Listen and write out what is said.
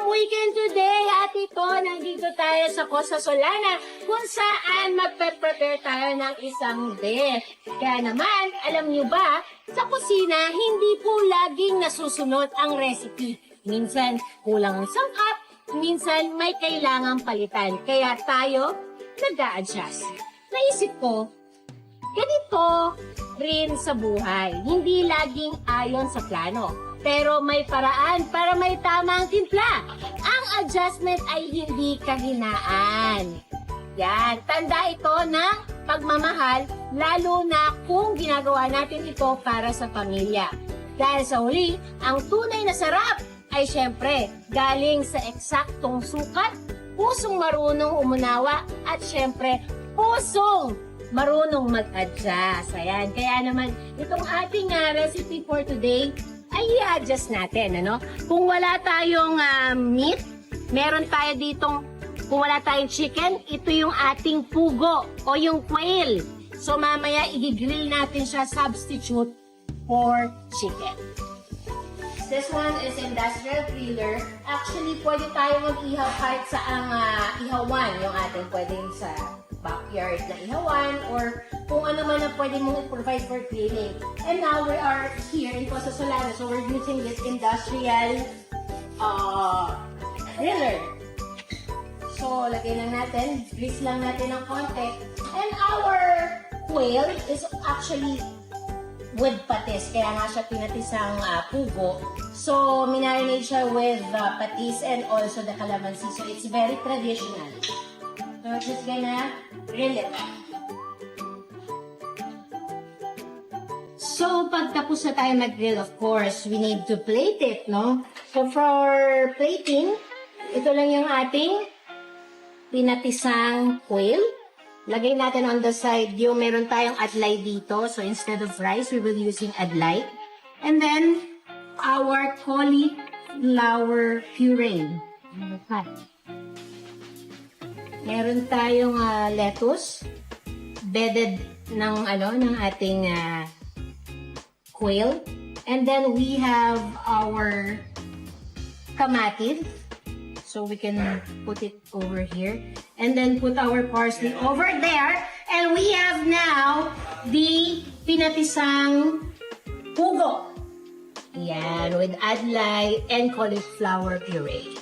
weekend today at ito, nandito tayo sa Costa Solana kung saan magpe-prepare tayo ng isang dish. Kaya naman, alam niyo ba, sa kusina, hindi po laging nasusunod ang recipe. Minsan, kulang ang sangkap, minsan may kailangang palitan. Kaya tayo, nag-a-adjust. Naisip ko, ganito rin sa buhay. Hindi laging ayon sa plano. Pero may paraan para may tamang timpla. Ang adjustment ay hindi kahinaan. Yan, tanda ito ng pagmamahal, lalo na kung ginagawa natin ito para sa pamilya. Dahil sa huli, ang tunay na sarap ay syempre galing sa eksaktong sukat, pusong marunong umunawa, at syempre pusong marunong mag-adjust. Ayan, kaya naman itong ating recipe for today ay i-adjust natin, ano? Kung wala tayong meat, meron tayo ditong, kung wala tayong chicken, ito yung ating pugo o yung quail. So mamaya i-grill natin siya, substitute for chicken. This one is industrial griller. Actually, pwede tayo mag-ihaw kahit sa ang ihawan, yung ating pwedeng sa backyard na ihawan or kung ano man na pwede mong i-provide for grilling. And now we are here in Costa Solana, so we're using this industrial griller. So, lagay lang natin, grease lang natin ng konti. And our quail is actually with patis, kaya nga siya pinatisang pugo. So, minarinate siya with patis and also the calamansi. So, it's very traditional. So, we're just gonna grill it. So, pag tapos na tayo mag-grill, of course, we need to plate it, no? So, for plating, ito lang yung ating pinatisang quail. Lagay natin on the side yung meron tayong adlay dito. So, instead of rice, we will using adlay. And then, our cauliflower puree. Okay. Meron tayong lettuce, bedded ng ating quail. And then we have our kamatis. So we can put it over here. And then put our parsley over there. And we have now the pinatisang pugo. Yan, with adlay and cauliflower puree.